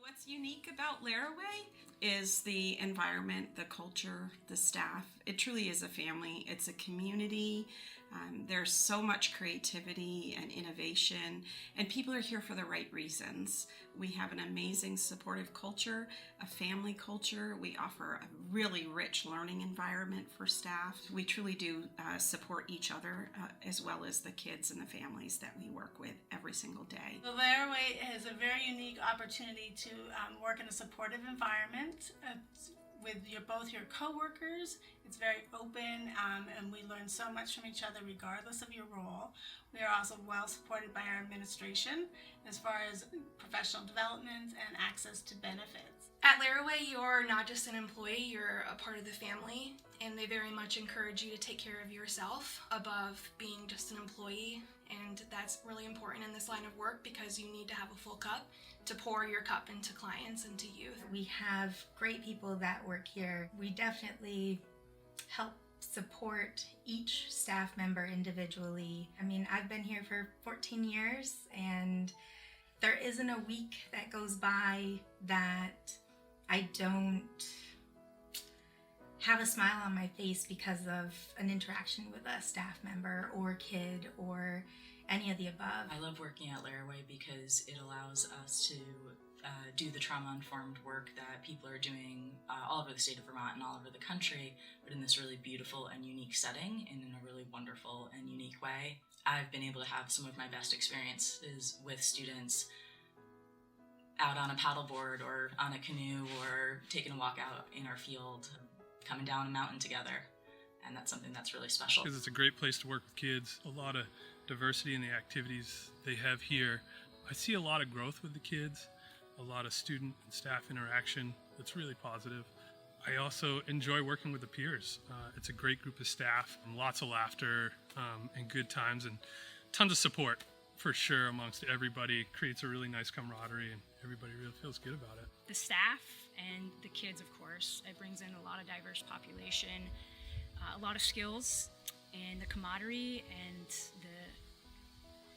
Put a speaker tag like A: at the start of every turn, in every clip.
A: What's unique about Laraway is the environment, the culture, the staff. It truly is a family. It's a community. There's so much creativity and innovation, and people are here for the right reasons. We have an amazing supportive culture, a family culture. We offer a really rich learning environment for staff. We truly do support each other as well as the kids and the families that we work with every single day.
B: The Laraway has a very unique opportunity to work in a supportive environment with both your coworkers. It's very open, and we learn so much from each other regardless of your role. We are also well supported by our administration as far as professional development and access to benefits.
C: At Laraway, you're not just an employee, you're a part of the family, and they very much encourage you to take care of yourself above being just an employee. And that's really important in this line of work because you need to have a full cup to pour your cup into clients and to youth.
D: We have great people that work here. We definitely help support each staff member individually. I mean, I've been here for 14 years and there isn't a week that goes by that I don't have a smile on my face because of an interaction with a staff member or kid or any of the above.
E: I love working at Laraway because it allows us to do the trauma-informed work that people are doing all over the state of Vermont and all over the country, but in this really beautiful and unique setting and in a really wonderful and unique way. I've been able to have some of my best experiences with students out on a paddleboard or on a canoe or taking a walk out in our field, coming down a mountain together, and that's something that's really special.
F: Because it's a great place to work with kids, a lot of diversity in the activities they have here. I see a lot of growth with the kids, a lot of student and staff interaction that's really positive. I also enjoy working with the peers. It's a great group of staff, and lots of laughter and good times and tons of support for sure amongst everybody. Creates a really nice camaraderie and everybody really feels good about it.
G: The staff and the kids, of course, it brings in a lot of diverse population, a lot of skills, and the camaraderie and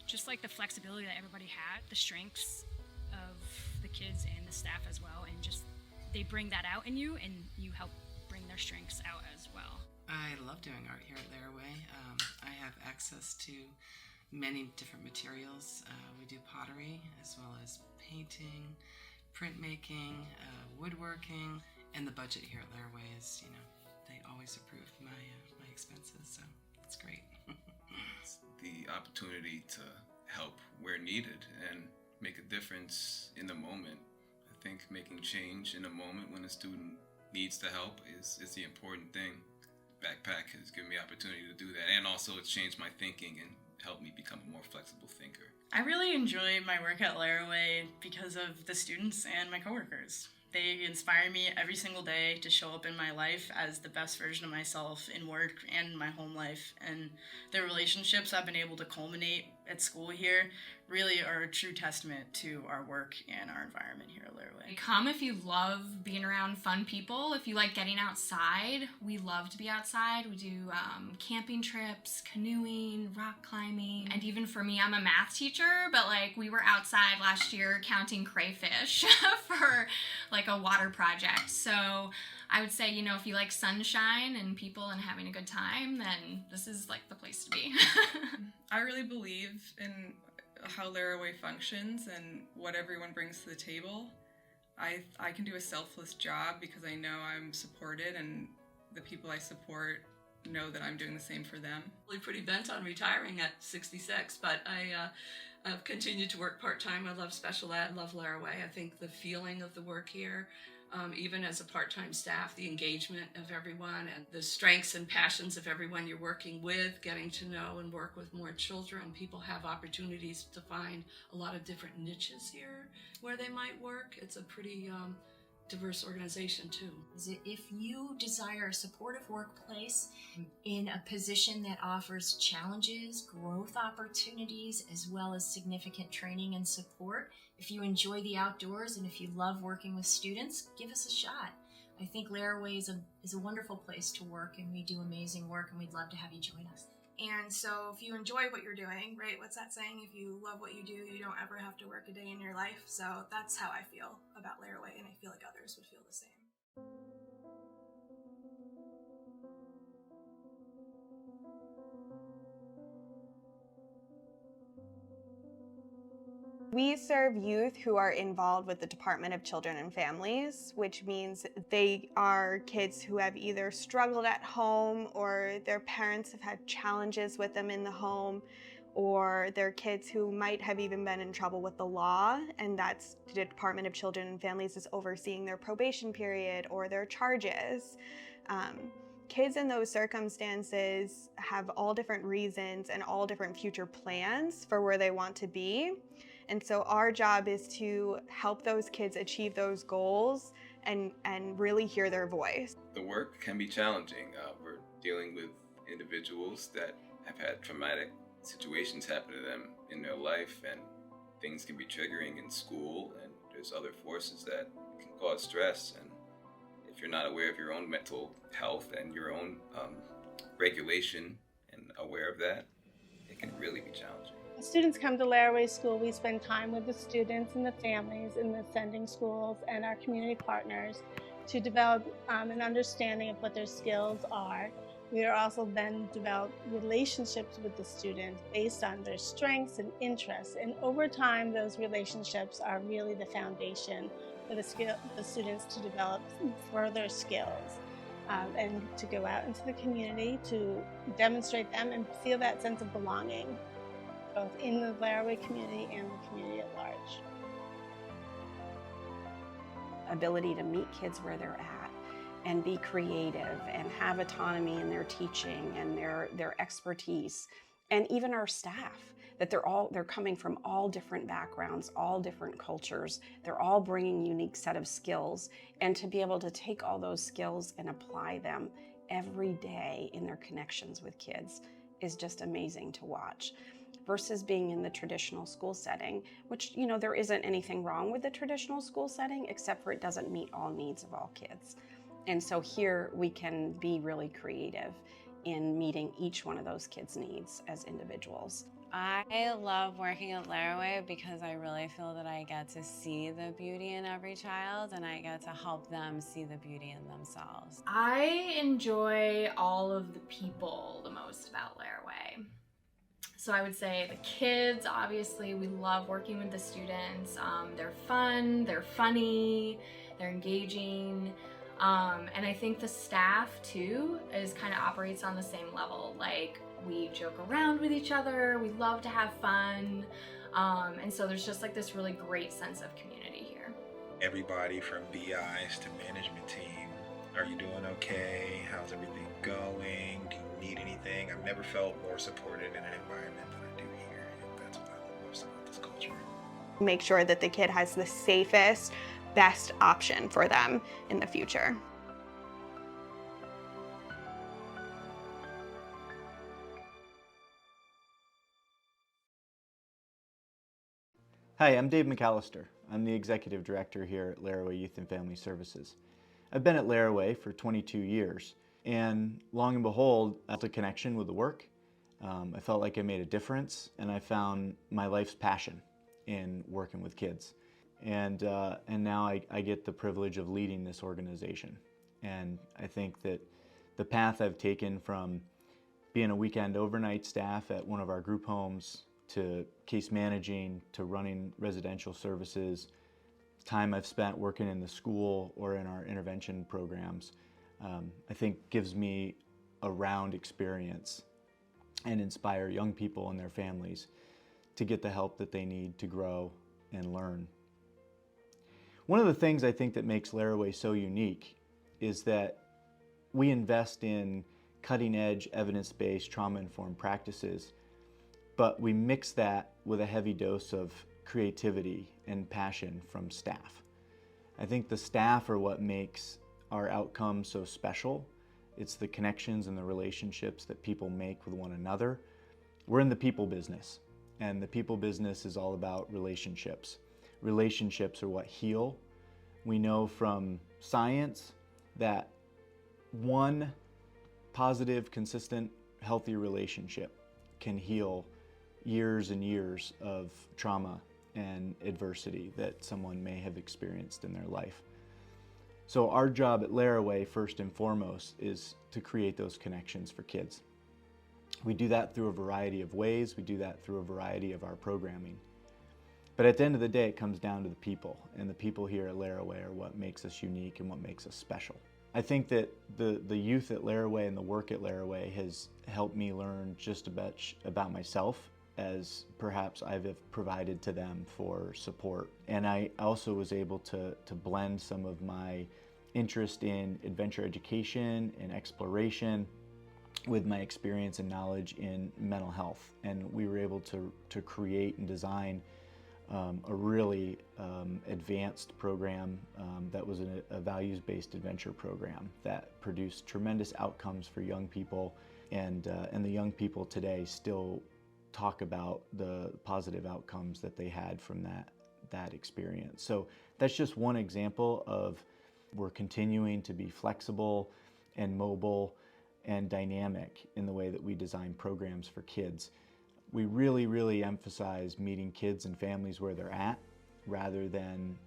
G: just like the flexibility that everybody had, the strengths of the kids and the staff as well, and just they bring that out in you and you help bring their strengths out as well.
H: I love doing art here at Laraway. I have access to many different materials. We do pottery as well as painting, printmaking, woodworking, and the budget here at Laraway is, they always approve my expenses, so it's great.
I: It's the opportunity to help where needed and make a difference in the moment. I think making change in a moment when a student needs the help is the important thing. Backpack has given me the opportunity to do that, and also it's changed my thinking and helped me become a more flexible thinker.
J: I really enjoy my work at Laraway because of the students and my coworkers. They inspire me every single day to show up in my life as the best version of myself in work and in my home life. And the relationships I've been able to culminate at school here really are a true testament to our work and our environment here at Laraway.
C: Come if you love being around fun people, if you like getting outside. We love to be outside. We do camping trips, canoeing, rock climbing, and even for me, I'm a math teacher, but we were outside last year counting crayfish for a water project. So I would say, if you like sunshine and people and having a good time, then this is the place to be.
K: I really believe in how Laraway functions and what everyone brings to the table. I can do a selfless job because I know I'm supported and the people I support know that I'm doing the same for them.
L: I'm pretty bent on retiring at 66, but I've continued to work part-time. I love special ed, love Laraway. I think the feeling of the work here, even as a part-time staff, the engagement of everyone and the strengths and passions of everyone you're working with, getting to know and work with more children. People have opportunities to find a lot of different niches here where they might work. It's a pretty diverse organization too.
M: If you desire a supportive workplace in a position that offers challenges, growth opportunities, as well as significant training and support, if you enjoy the outdoors and if you love working with students, give us a shot. I think Laraway is a wonderful place to work, and we do amazing work, and we'd love to have you join us.
N: And so if you enjoy what you're doing, right, what's that saying? If you love what you do, you don't ever have to work a day in your life. So that's how I feel about Laraway, and I feel like others would feel the same.
O: We serve youth who are involved with the Department of Children and Families, which means they are kids who have either struggled at home or their parents have had challenges with them in the home, or they're kids who might have even been in trouble with the law, and that's the Department of Children and Families is overseeing their probation period or their charges. Kids in those circumstances have all different reasons and all different future plans for where they want to be. And so our job is to help those kids achieve those goals and really hear their voice.
I: The work can be challenging. We're dealing with individuals that have had traumatic situations happen to them in their life, and things can be triggering in school, and there's other forces that can cause stress. And if you're not aware of your own mental health and your own regulation and aware of that, it can really be challenging.
B: When students come to Laraway School, we spend time with the students and the families in the sending schools and our community partners to develop an understanding of what their skills are. We are also then develop relationships with the students based on their strengths and interests. And over time, those relationships are really the foundation for the students to develop further skills and to go out into the community to demonstrate them and feel that sense of belonging, both in the Laraway community and the community at large.
A: Ability to meet kids where they're at and be creative and have autonomy in their teaching and their expertise, and even our staff, that they're coming from all different backgrounds, all different cultures. They're all bringing unique set of skills, and to be able to take all those skills and apply them every day in their connections with kids is just amazing to watch. Versus being in the traditional school setting, which, you know, there isn't anything wrong with the traditional school setting, except for it doesn't meet all needs of all kids. And so here we can be really creative in meeting each one of those kids' needs as individuals.
P: I love working at Laraway because I really feel that I get to see the beauty in every child, and I get to help them see the beauty in themselves.
C: I enjoy all of the people the most about Laraway. So I would say the kids, obviously, we love working with the students. They're fun, they're funny, they're engaging. And I think the staff too kind of operates on the same level. Like, we joke around with each other, we love to have fun. And so there's just like this really great sense of community here.
Q: Everybody from BIs to management team, are you doing okay? How's everything going? Do you need anything? I've never felt more supported in an environment than I do here. And that's what I love most about this culture.
O: Make sure that the kid has the safest, best option for them in the future.
R: Hi, I'm Dave McAllister. I'm the Executive Director here at Laraway Youth and Family Services. I've been at Laraway for 22 years, and long and behold, I felt a connection with the work. I felt like I made a difference, and I found my life's passion in working with kids. And now I get the privilege of leading this organization. And I think that the path I've taken from being a weekend overnight staff at one of our group homes to case managing, to running residential services, time I've spent working in the school or in our intervention programs, I think gives me a round experience and inspire young people and their families to get the help that they need to grow and learn. One of the things I think that makes Laraway so unique is that we invest in cutting-edge, evidence-based, trauma-informed practices, but we mix that with a heavy dose of creativity and passion from staff. I think the staff are what makes our outcomes so special. It's the connections and the relationships that people make with one another. We're in the people business, and the people business is all about relationships. Relationships are what heal. We know from science that one positive, consistent, healthy relationship can heal years and years of trauma and adversity that someone may have experienced in their life. So our job at Laraway, first and foremost, is to create those connections for kids. We do that through a variety of ways. We do that through a variety of our programming. But at the end of the day, it comes down to the people, and the people here at Laraway are what makes us unique and what makes us special. I think that the youth at Laraway and the work at Laraway has helped me learn just about myself, as perhaps I've provided to them for support. And I also was able to blend some of my interest in adventure education and exploration with my experience and knowledge in mental health. And we were able to create and design a really advanced program that was a values-based adventure program that produced tremendous outcomes for young people, and the young people today still talk about the positive outcomes that they had from that experience. So that's just one example of we're continuing to be flexible and mobile and dynamic in the way that we design programs for kids. We really emphasize meeting kids and families where they're at, rather than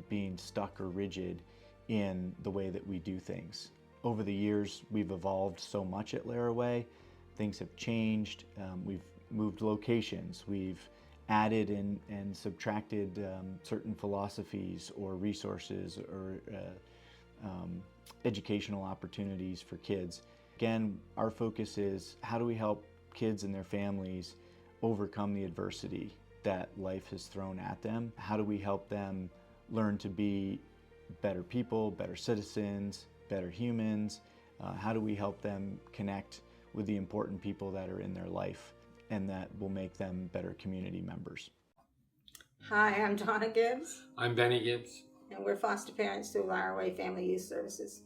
R: being stuck or rigid in the way that we do things. Over the years, we've evolved so much at Laraway. Things have changed. We've moved locations. We've added and subtracted certain philosophies or resources or educational opportunities for kids. Again, our focus is how do we help kids and their families overcome the adversity that life has thrown at them? How do we help them learn to be better people, better citizens, better humans? How do we help them connect with the important people that are in their life and that will make them better community members?
S: Hi, I'm Donna Gibbs.
T: I'm Benny Gibbs.
S: And we're foster parents through Laraway Family Youth Services.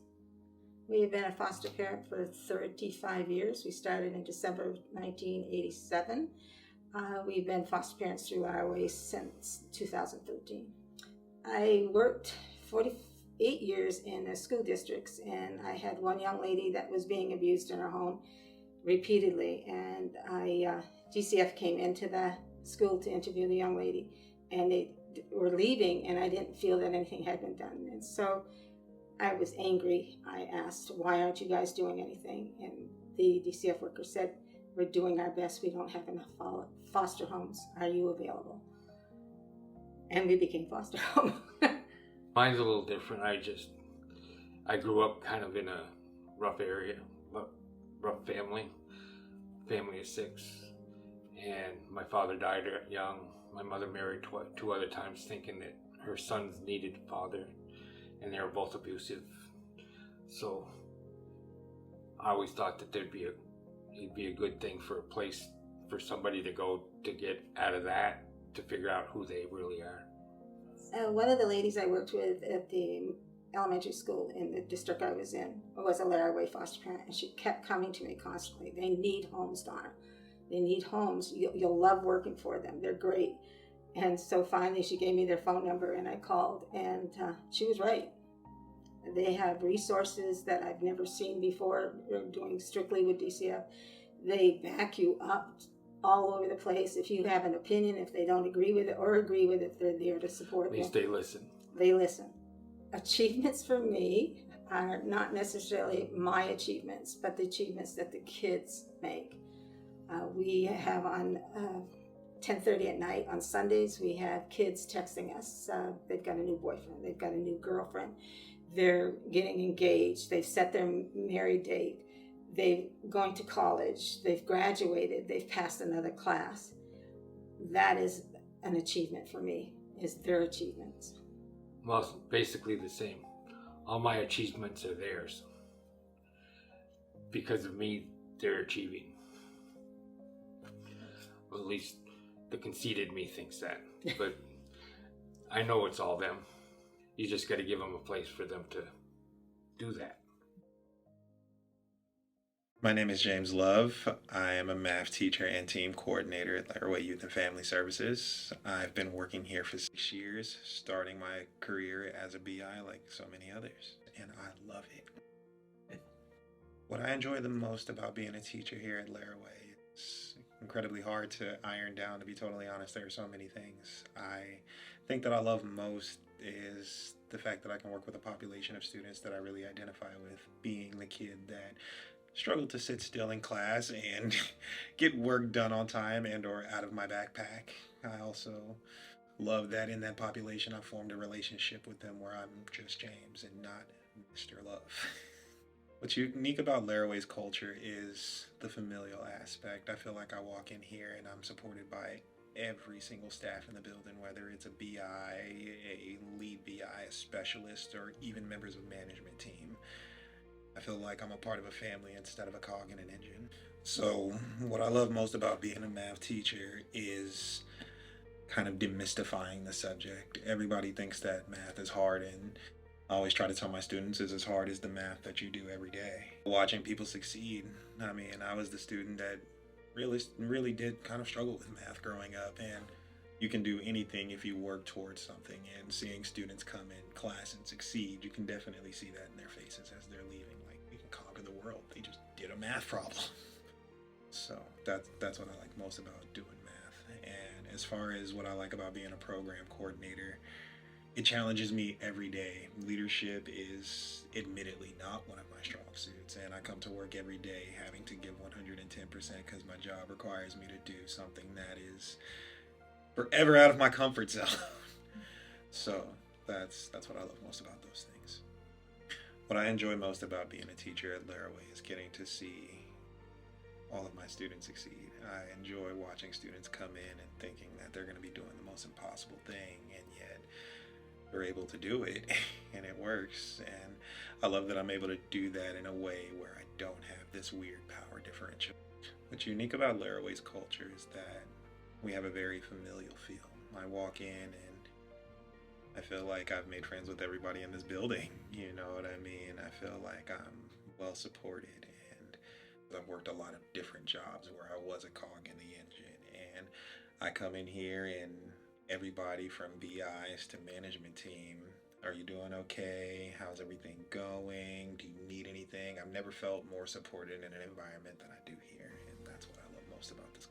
S: We have been a foster parent for 35 years. We started in December of 1987. We've been foster parents through Laraway since 2013. I worked 48 years in the school districts, and I had one young lady that was being abused in her home repeatedly, and DCF came into the school to interview the young lady, and they were leaving, and I didn't feel that anything had been done. And so I was angry. I asked, why aren't you guys doing anything? And the DCF worker said, we're doing our best. We don't have enough foster homes. Are you available? And we became foster home.
T: Mine's a little different. I grew up kind of in a rough area, rough family of 6. And my father died young. My mother married 2 other times, thinking that her sons needed a father, and they were both abusive. So I always thought that it'd be a good thing for a place for somebody to go to get out of that, to figure out who they really are.
S: One of the ladies I worked with at the elementary school in the district I was in was a Laraway foster parent, and she kept coming to me constantly. They need homes, Donna. They need homes. You'll love working for them. They're great. And so finally she gave me their phone number, and I called, and she was right. They have resources that I've never seen before. They're doing strictly with DCF. They back you up all over the place. If you have an opinion, if they don't agree with it or agree with it, they're there to support you.
T: At least they listen.
S: They listen. Achievements for me are not necessarily my achievements, but the achievements that the kids make. We have on 10:30 at night on Sundays, we have kids texting us. They've got a new boyfriend. They've got a new girlfriend. They're getting engaged. They've set their married date. They're going to college. They've graduated. They've passed another class. That is an achievement for me, is their achievements.
T: Well, it's basically the same. All my achievements are theirs. Because of me, they're achieving. Well, at least the conceited me thinks that. But I know it's all them. You just got to give them a place for them to do that.
Q: My name is James Love. I am a math teacher and team coordinator at Laraway Youth and Family Services. I've been working here for 6 years, starting my career as a BI like so many others, and I love it. What I enjoy the most about being a teacher here at Laraway is incredibly hard to iron down, to be totally honest. There are so many things. I think that I love most is the fact that I can work with a population of students that I really identify with, being the kid that struggled to sit still in class and get work done on time and or out of my backpack. I also love that in that population I formed a relationship with them where I'm just James and not Mr. Love. What's unique about Laraway's culture is the familial aspect. I feel like I walk in here and I'm supported by every single staff in the building, whether it's a BI, a lead BI, a specialist, or even members of management team. I feel like I'm a part of a family instead of a cog in an engine. So what I love most about being a math teacher is kind of demystifying the subject. Everybody thinks that math is hard, and I always try to tell my students it's as hard as the math that you do every day. Watching people succeed. I mean, I was the student that really did kind of struggle with math growing up, and you can do anything if you work towards something. And seeing students come in class and succeed, you can definitely see that in their faces as they're leaving. Like, we can conquer the world. They just did a math problem. So that's what I like most about doing math. And as far as what I like about being a program coordinator, it challenges me every day. Leadership is admittedly not one of my strong suits, and I come to work every day having to give 110% because my job requires me to do something that is forever out of my comfort zone. So that's what I love most about those things. What I enjoy most about being a teacher at Laraway is getting to see all of my students succeed. I enjoy watching students come in and thinking that they're going to be doing the most impossible thing, and yet they're able to do it and it works. And I love that I'm able to do that in a way where I don't have this weird power differential. What's unique about Laraway's culture is that we have a very familial feel. I walk in and I feel like I've made friends with everybody in this building. You know what I mean? I feel like I'm well supported, and I've worked a lot of different jobs where I was a cog in the engine, and I come in here and everybody from BIs to management team, are you doing okay? How's everything going? Do you need anything? I've never felt more supported in an environment than I do here, and that's what I love most about this